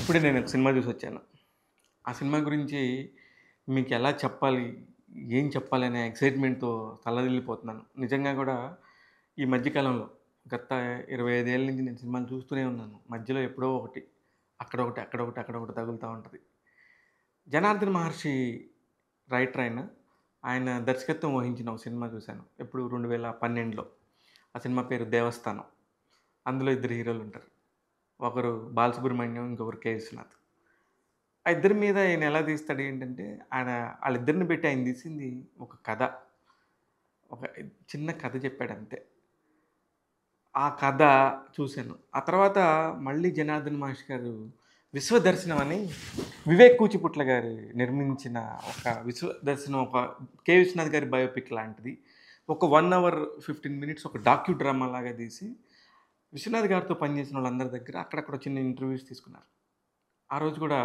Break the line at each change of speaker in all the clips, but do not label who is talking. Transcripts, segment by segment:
ఇప్పుడే నేను ఒక సినిమా చూసొచ్చాను. ఆ సినిమా గురించి మీకెలా చెప్పాలి? ఏం చెప్పాలనే ఎక్సైట్‌మెంట్‌తో తల్లడిల్లిపోతున్నాను. నిజంగా గూడా ఈ మధ్య కాలంలో గత 25 ఏళ్ల నుంచి నేను సినిమాలు చూస్తూనే ఉన్నాను. మధ్యలో ఎప్పుడో ఒకటి అక్కడొకటి, అక్కడొకటి, అక్కడొకటి తగులుతా ఉంటది. 'జనార్దన్ మహర్షి' రైటర్ ఆయన. ఆయన దర్శకత్వం వహించిన ఒక సినిమా చూశాను. ఎప్పుడు 2012లో. ఆ సినిమా పేరు 'దేవస్థానం'. అందులో ఇద్దరు హీరోలుంటారు. ఒకరు 'బాలసుబ్రహ్మణ్యం' ఇంకొకరు 'కె. విశ్వనాథ్'. ఆ ఇద్దరి మీద ఆయన ఎలా తీస్తాడు ఏంటంటే, ఆళ్ళిద్దరిని పెట్టి ఆయన తీసింది ఒక కథ. ఒక చిన్న కథ చెప్పాడంతే. ఆ కథ చూసాను. ఆ తర్వాత మళ్ళీ 'జనార్దన్ మహర్షి' గారు 'విశ్వదర్శనం' అని వివేక్ కూచిపుట్ల గారు నిర్మించిన ఒక 'విశ్వదర్శనం' ఒక 'కె. విశ్వనాథ్' గారి బయోపిక్ లాంటిది. ఒక 1 అవర్ 15 మినిట్స్ ఒక డాక్యూ డ్రామా లాగా తీసి, విశ్వనాథ్ గారితో పనిచేసిన వాళ్ళందరి దగ్గర అక్కడక్కడ చిన్న ఇంటర్వ్యూస్ తీసుకున్నారు. ఆ రోజు కూడా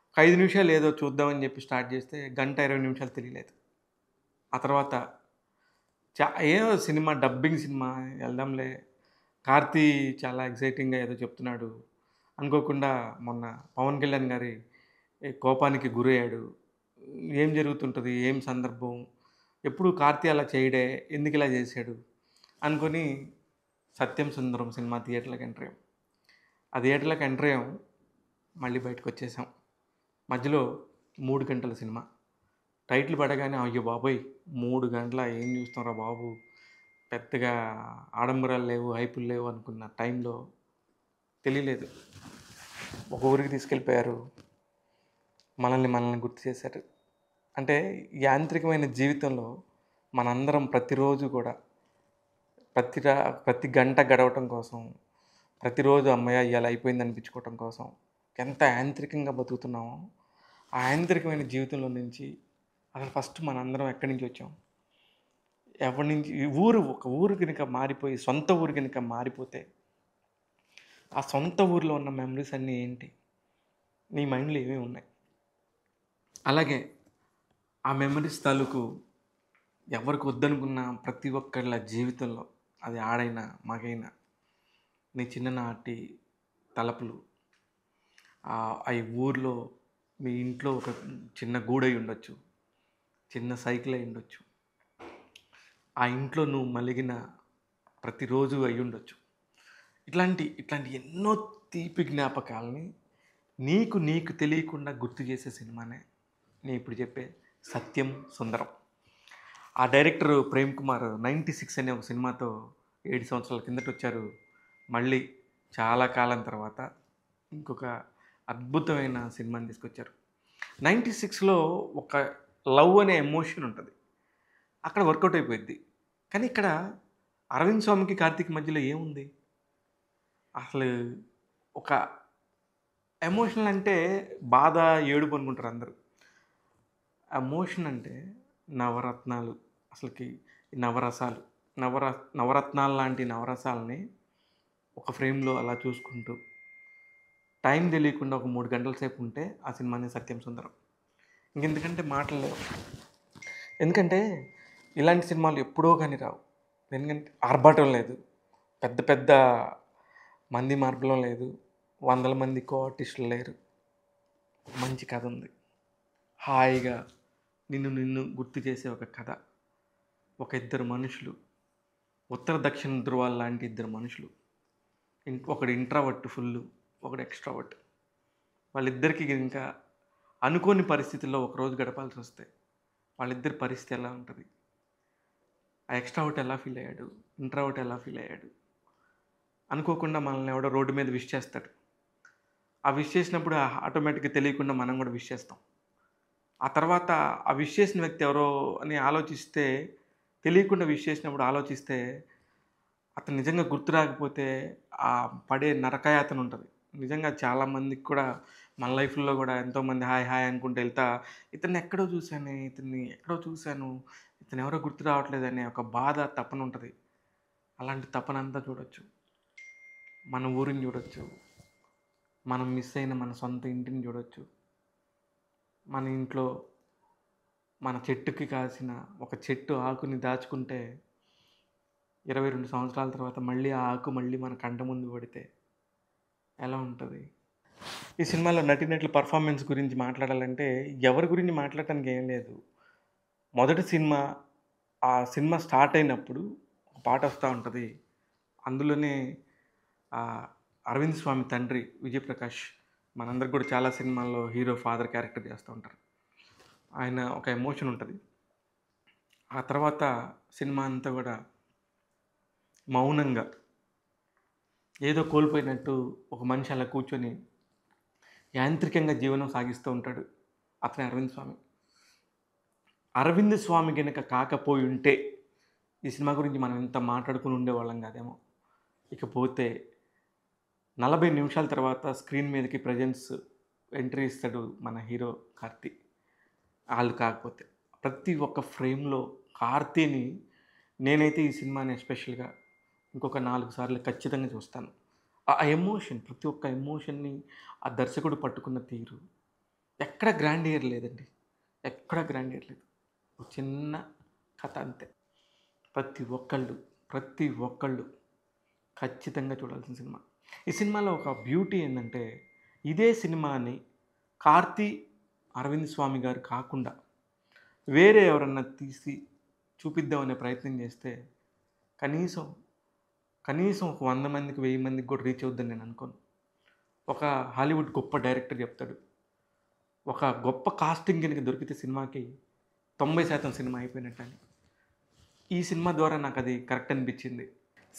ఒక 5 నిమిషాలు ఏదో చూద్దామని చెప్పి స్టార్ట్ చేస్తే గంట 20 నిమిషాలు తెలియలేదు. ఆ తర్వాత ఏదో సినిమా డబ్బింగ్ సినిమా ఎళ్దాంలే. 'కార్తీ' చాలా ఎక్సైటింగ్‌గా ఏదో చెప్తున్నాడు. అనుకోకుండా మొన్న 'పవన్ కళ్యాణ్' గారి కోపానికి గురయ్యాడు. ఏం జరుగుతుంటది? ఏం సందర్భం? ఎప్పుడు 'కార్తీ' అలా చేయడే. ఎందుకిలా చేశాడు? అనుకోని 'సత్యం సుందరం' సినిమా థియేటర్‌లోకి ఎంటర్ అయ్యాం. ఆ థియేటర్‌లోకి ఎంటర్ అయ్యాం. మళ్ళీ బయటకొచ్చేసాం. మధ్యలో 3 గంటల సినిమా. టైటిల్ పడగానే అయ్య బాబోయ్! 3 గంటలా ఏం చూస్తాంరా బాబు! పెద్దగా ఆడంబరాలు లేవు, హైపులు లేవు అనుకున్న టైంలో తెలియలేదు. ఒక ఊరికి తీసుకెళ్ళిపోయారు. మనల్ని గుర్తు చేశారు. అంటే యాంత్రికమైన జీవితంలో మనందరం ప్రతిరోజు కూడా ప్రతి గంట గడవటం కోసం, ప్రతిరోజు హమ్మయ్య! ఇయాల అయిపోయింది అనిపించుకోవటం కోసం ఎంత యాంత్రికంగా బతుకుతున్నామో, ఆ యాంత్రికమైన జీవితంలో నుంచి అసలు ఫస్ట్ మనందరం ఎక్కడి నుంచి వచ్చాం? ఎవరి నుంచి ఒక ఊరు గనుక మారిపోయి, సొంత ఊరు గనుక మారిపోతే, ఆ సొంత ఊర్లో ఉన్న మెమరీస్ అన్నీ ఏంటి? నీ మైండ్‌లో ఏమేమి ఉన్నాయి? అలాగే ఆ మెమరీస్ తాలూకు ఎవరికి వద్దనుకున్న ప్రతి ఒక్కళ్ళ జీవితంలో అది ఆడైనా, మగైనా నీ చిన్ననాటి తలపులు ఈ ఊర్లో మీ ఇంట్లో ఒక చిన్న గూడై ఉండొచ్చు. చిన్న సైకిల్ అయ్యుండొచ్చు. ఆ ఇంట్లో నువ్వు మలిగిన ప్రతిరోజు అయ్యుండొచ్చు. ఇట్లాంటి ఎన్నో తీపి జ్ఞాపకాలని నీకు తెలియకుండా గుర్తు చేసే సినిమానే నేను ఇప్పుడు చెప్పే 'సత్యం సుందరం'. ఆ డైరెక్టర్ 'ప్రేమ్ కుమార్' 96 అనే ఒక సినిమాతో 7 సంవత్సరాల కిందటొచ్చారు. మళ్ళీ చాలా కాలం తర్వాత ఇంకొక అద్భుతమైన సినిమాని తీసుకొచ్చారు. 96లో ఒక లవ్ అనే ఎమోషన్ ఉంటది. అక్కడ వర్కౌట్ అయిపోయిద్ది. కానీ ఇక్కడ అరవింద్ స్వామికి, కార్తీక్ మధ్యలో ఏముంది? అసలు ఒక ఎమోషనల్ అంటే బాధ, ఏడుపు అనుకుంటారు అందరూ. ఎమోషన్ అంటే నవరత్నాలు. అసలకి నవరసాలు. నవరత్నాలు లాంటి నవరసాలని ఒక ఫ్రేమ్‌లో అలా చూసుకుంటూ, టైం తెలియకుండా ఒక 3 గంటల సేపు ఉంటే ఆ సినిమానే 'సత్యం సుందరం'. ఇంకెందుకంటే మాటలు లేవు. ఎందుకంటే ఇలాంటి సినిమాలు ఎప్పుడో గాని రావు. ఎందుకంటే ఆర్భాటం లేదు. పెద్ద పెద్ద మంది మార్బలం లేదు. వందల మంది ఆర్టిస్టులు లేరు. మంచి కథ ఉంది. హాయిగా నిన్ను గుర్తు చేసే ఒక కథ. ఒక ఇద్దరు మనుషులు. ఉత్తర, దక్షిణ ధృవాలు లాంటి ఇద్దరు మనుషులు. ఒకడు ఇంట్రావర్ట్ ఫుల్లు. ఒకడు ఎక్స్‌ట్రావర్ట్. వాళ్ళిద్దరికీ ఇంకా అనుకోని పరిస్థితుల్లో ఒకరోజు గడపాల్సొస్తే వాళ్ళిద్దరి పరిస్థితి ఎలా ఉంటది? ఆ ఎక్స్‌ట్రావర్ట్ ఎలా ఫీల్ అయ్యాడు? ఇంట్రావర్ట్ ఎలా ఫీల్ అయ్యాడు? అనుకోకుండా మనల్ని ఎవడో రోడ్డు మీద విష్ చేస్తాడు. ఆ విష్ చేసినప్పుడు ఆటోమేటిక్‌గా తెలియకుండా మనం కూడా విష్ చేస్తాం. ఆ తర్వాత ఆ విష్ చేసిన వ్యక్తి ఎవరో అని ఆలోచిస్తే, తెలియకుండా విష్ చేసినప్పుడు ఆలోచిస్తే, అతను నిజంగా గుర్తు రాకపోతే పడే నరకయాతన ఉంటది. నిజంగా చాలా మందికి కూడా మన లైఫ్‌లో కూడా ఎంతోమంది హాయ్, హాయ్ అనుకుంటూ ఎళ్తా, ఇతన్ని ఎక్కడో చూసాను, ఇతను ఎవరో గుర్తు రావట్లేదనే ఒక బాధ, తపన ఉంటది. అలాంటి తపనంతా చూడొచ్చు. మన ఊరిని చూడొచ్చు. మనం మిస్ అయిన మన సొంత ఇంటిని చూడొచ్చు. మన ఇంట్లో మన చెట్టుకి కాసిన ఒక చెట్టు ఆకుని దాచుకుంటే 22 సంవత్సరాల తర్వాత మళ్ళీ ఆ ఆకు మళ్ళీ మన కంట ముందు పడితే ఎలా ఉంటది? ఈ సినిమాలో నటీనటుల పర్ఫార్మెన్స్ గురించి మాట్లాడాలంటే ఎవరి గురించి మాట్లాడటానికి ఏం లేదు. మొదటి సినిమా, ఆ సినిమా స్టార్ట్ అయినప్పుడు ఒక పాట వస్తా ఉంటది. అందులోనే ఆహ్, అరవింద్ స్వామి తండ్రి విజయప్రకాష్ మనందరికి కూడా చాలా సినిమాల్లో హీరో ఫాదర్ క్యారెక్టర్ చేస్తూ ఉంటారు. ఆయన ఒక ఎమోషన్ ఉంటది. ఆ తర్వాత సినిమా అంతా గూడా మౌనంగా ఏదో కోల్పోయినట్టు ఒక మనిషి అలా కూర్చొని యాంత్రికంగా జీవనం సాగిస్తూ ఉంటాడు. అతనే అరవింద్ స్వామి. అరవింద్ స్వామి గనక కాకపోయుంటే ఈ సినిమా గురించి మనం ఇంత మాట్లాడుకొని ఉండేవాళ్ళం కాదేమో. ఇకపోతే 40 నిమిషాల తర్వాత స్క్రీన్ మీదకి ఎంట్రీ ఇస్తాడు మన హీరో కార్తీ. ఆళ్ళు కాకపోతే. ప్రతి ఒక్క ఫ్రేమ్‌లో కార్తీని నేనైతే ఈ సినిమాని ఎస్పెషల్‌గా ఇంకొక 4 సార్లు ఖచ్చితంగా చూస్తాను. ఆ ఎమోషన్ ప్రతి ఒక్క ఎమోషన్‌ని ఆ దర్శకుడు పట్టుకున్న తీరు ఎక్కడ గ్రాండియర్ లేదండి. ఎక్కడ గ్రాండియర్ లేదు. ఒక చిన్న కథ అంతే. ప్రతి ఒక్కళ్ళు ఖచ్చితంగా చూడాల్సిన సినిమా. ఈ సినిమాలో ఒక బ్యూటీ ఏందంటే, ఇదే సినిమాని కార్తీ, అరవింద్ స్వామి గారు కాకుండా వేరే ఎవరన్నా తీసి చూపిద్దామనే ప్రయత్నం చేస్తే కనీసం, కనీసం ఒక 100 మందికి, 1000 మందికి కూడా రీచ్ అవుద్దని నేను అనుకోను. ఒక హాలీవుడ్ గొప్ప డైరెక్టర్ చెప్తాడు. ఒక గొప్ప కాస్టింగ్ గనుక దొరికితే సినిమాకి 90% సినిమా అయిపోయినట్టని. ఈ సినిమా ద్వారా నాకది కరెక్ట్ అనిపిచ్చింది.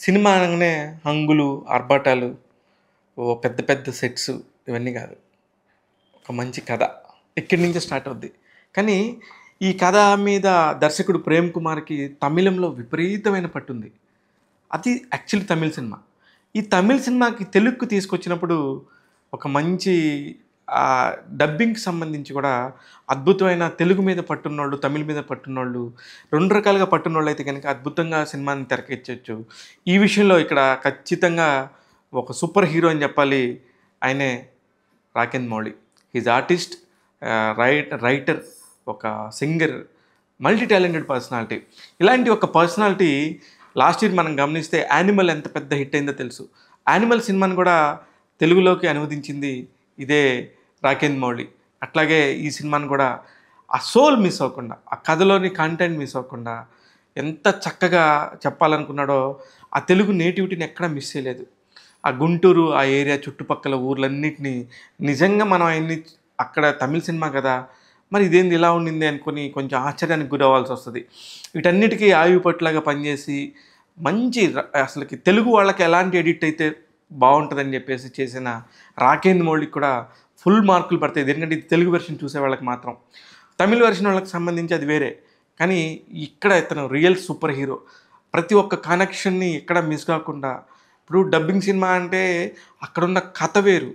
సినిమా అనంగానే హంగులు, ఆర్భాటాలు, పెద్ద పెద్ద సెట్స్ ఇవన్నీ కాదు. ఒక మంచి కథ. ఇక్కడి నుంచే స్టార్ట్ అవుద్ది. కానీ ఈ కథ మీద దర్శకుడు 'ప్రేమ్ కుమార్‌కి' తమిళంలో విపరీతమైన పట్టుంది. అది యాక్చువల్లీ తమిళ్ సినిమా. ఈ తమిళ్ సినిమాకి తెలుగుకి తీసుకొచ్చినప్పుడు ఒక మంచి డబ్బింగ్‌కి సంబంధించి కూడా అద్భుతమైన తెలుగు మీద పట్టున్నోళ్ళు, తమిళ్ మీద పట్టున్నోళ్ళు 2 రకాలుగా పట్టున్నోళ్ళైతే గనుక అద్భుతంగా సినిమాని తెరకెక్కించొచ్చు. ఈ విషయంలో ఇక్కడ ఖచ్చితంగా ఒక సూపర్ హీరో అని చెప్పాలి. ఆయనే Rakendra Mouli. Is artist, writer, ఒక సింగర్, మల్టీ టాలెంటెడ్ పర్సనాలిటీ. ఇలాంటి ఒక పర్సనాలిటీ లాస్ట్ ఇయర్ మనం గమనిస్తే 'యానిమల్' ఎంత పెద్ద హిట్ అయిందో తెలుసు. 'యానిమల్' సినిమాని కూడా తెలుగులోకి అనువదించింది ఇదే రాకేంద్ర మౌళి. అట్లాగే ఈ సినిమాని కూడా ఆ సోల్ మిస్ అవ్వకుండా, ఆ కథలోని కంటెంట్ మిస్ అవ్వకుండా ఎంత చక్కగా చెప్పాలనుకున్నాడో ఆ తెలుగు నేటివిటీని ఎక్కడా మిస్ చేయలేదు. ఆ గుంటూరు, ఆ ఏరియా చుట్టుపక్కల ఊర్లన్నిటిని నిజంగా మనం ఆయన్ని అక్కడ తమిళ్ సినిమా కదా! మరి ఇదేంది ఇలా ఉండింది అనుకోని కొంచెం ఆశ్చర్యానికి గురవ్వాల్సి వస్తది. వీటన్నిటికీ ఆయువుపట్టులాగా పనిచేసి మంచి అసలకి తెలుగు వాళ్ళకి ఎలాంటి ఎడిట్ అయితే బావుంటదని చెప్పేసి చేసిన రాకేంద్ర మౌళికి కూడా ఫుల్ మార్కులు పడతాయి. ఎందుకంటే ఇది తెలుగు వెర్షన్ చూసే వాళ్ళకి మాత్రం. తమిళ్ వెర్షన్ వాళ్ళకి సంబంధించి అది వేరే. కానీ ఇక్కడ ఇతను రియల్ సూపర్ హీరో. ప్రతి ఒక్క కనెక్షన్‌ని ఎక్కడ మిస్ కాకుండా ఇప్పుడు డబ్బింగ్ సినిమా అంటే అక్కడున్న కథ వేరు.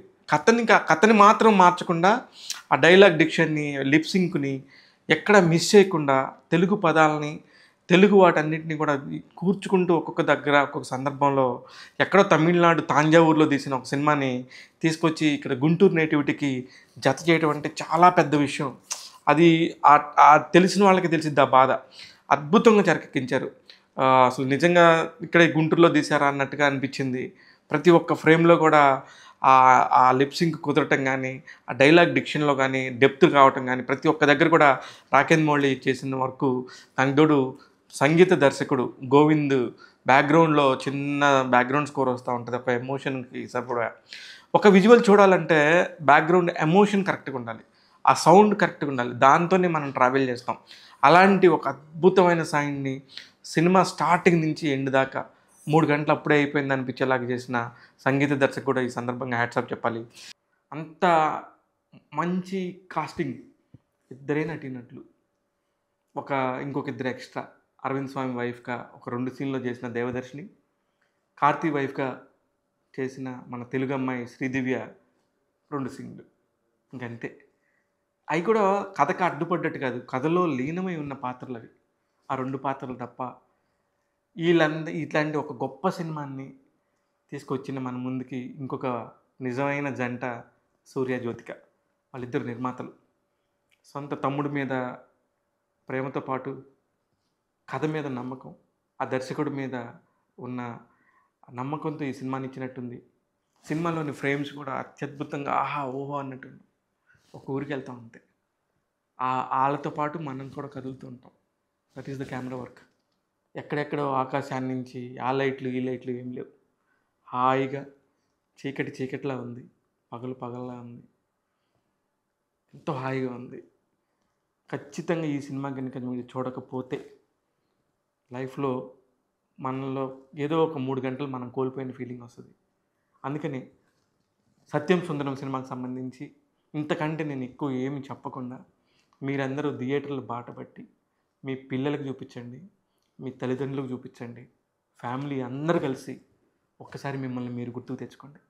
కథని మాత్రం మార్చకుండా ఆ డైలాగ్ డిక్షన్‌ని, లిప్ సింక్‌ని ఎక్కడ మిస్ చేయకుండా తెలుగు పదాలని, తెలుగు వాటన్నిటిని కూడా కూర్చుకుంటూ ఒక్కొక్క దగ్గర, ఒక్కొక్క సందర్భంలో ఎక్కడో తమిళనాడు తాంజావూరులో తీసిన ఒక సినిమాని తీసుకొచ్చి ఇక్కడ గుంటూరు నేటివిటీకి జత చేయడం అంటే చాలా పెద్ద విషయం. అది తెలిసిన వాళ్ళకి తెలిసిద్ది ఆ బాధ. అద్భుతంగా తెరకెక్కించారు. అసలు నిజంగా ఇక్కడే గుంటూరులో తీశారా అన్నట్టుగా అనిపించింది. ప్రతి ఒక్క ఫ్రేమ్‌లో కూడా ఆ లిప్ సింక్ కుదరటం గానీ, ఆ డైలాగ్ డిక్షన్‌లో గానీ, డెప్త్ రావటం గానీ, ప్రతి ఒక్క దగ్గర కూడా రాకేంద్ర మౌళి చేసిన వర్కు. దానికి తోడు సంగీత దర్శకుడు గోవింద్ బ్యాక్‌గ్రౌండ్‌లో చిన్న బ్యాక్‌గ్రౌండ్ స్కోర్ వస్తా ఉంటది. ఒక ఎమోషన్‌కి సరిపడా. ఒక విజువల్ చూడాలంటే బ్యాక్‌గ్రౌండ్ ఎమోషన్ కరెక్ట్‌గా ఉండాలి. ఆ సౌండ్ కరెక్ట్‌గా ఉండాలి. దాంతోనే మనం ట్రావెల్ చేస్తాం. అలాంటి ఒక అద్భుతమైన సౌండ్‌ని సినిమా స్టార్టింగ్ నుంచి ఎండ్ దాకా 3 గంటలు అప్పుడే అయిపోయింది అనిపించేలాగా చేసిన సంగీత దర్శకుడు ఈ సందర్భంగా హ్యాట్స్ ఆఫ్ చెప్పాలి. అంత మంచి కాస్టింగ్. ఇద్దరే నటీనటులు. ఇంకొక ఇద్దరు ఎక్స్‌ట్రా. అరవింద్ స్వామి వైఫ్‌గా ఒక 2 సీన్‌లో చేసిన దేవదర్శిని, కార్తీ వైఫ్‌గా చేసిన మన తెలుగు అమ్మాయి శ్రీదివ్య 2 సీన్‌లు. ఇంకంతే. అయి కూడా కథకు అడ్డుపడ్డట్టు కాదు. కథలో లీనమై ఉన్న పాత్రలవి. ఆ 2 పాత్రలు తప్ప ఇట్లాంటి ఒక గొప్ప సినిమాని తీసుకొచ్చిన మన ముందుకి ఇంకొక నిజమైన జంట సూర్య, జ్యోతిక. వాళ్ళిద్దరు నిర్మాతలు. సొంత తమ్ముడి మీద ప్రేమతో పాటు కథ మీద నమ్మకం, ఆ దర్శకుడి మీద ఉన్న నమ్మకంతో ఈ సినిమాని ఇచ్చినట్టుంది. సినిమాలోని ఫ్రేమ్స్ కూడా అత్యద్భుతంగా ఆహా! ఓహో! అన్నట్టు ఒక ఊరికి వెళ్తాం అంతే. ఆళ్ళతో పాటు మనం కూడా కదులుతూ ఉంటాం. That is the camera work. ఎక్కడెక్కడో ఆకాశాన్ని నుంచి ఆ లైట్లు, ఈ లైట్లు ఏమి లేవు. హాయిగా చీకటి చీకటిలా ఉంది. పగలు పగల్లా ఉంది. ఎంతో హాయిగా ఉంది. ఖచ్చితంగా ఈ సినిమా గనుక మీరు చూడకపోతే లైఫ్‌లో మనలో ఏదో ఒక 3 గంటలు మనం కోల్పోయిన ఫీలింగ్ వస్తది. అందుకని 'సత్యం సుందరం' సినిమాకి సంబంధించి ఇంతకంటే నేను ఎక్కువ ఏమి చెప్పకుండా మీరందరూ థియేటర్‌లు బాట పట్టి మీ పిల్లలకి చూపించండి. మీ తల్లిదండ్రులకు చూపించండి. ఫ్యామిలీ అందరూ కలిసి ఒక్కసారి మిమ్మల్ని మీరు గుర్తుకు తెచ్చుకోండి.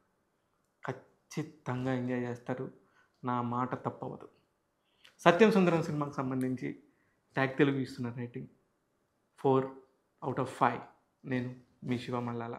ఖచ్చితంగా ఎంజాయ్ చేస్తారు. నా మాట తప్పవదు. 'సత్యం సుందరం' సినిమాకి సంబంధించి ట్యాగ్ తెలుగు ఇస్తున్న రేటింగ్ 4/5. నేను మీ శివ మల్లాల.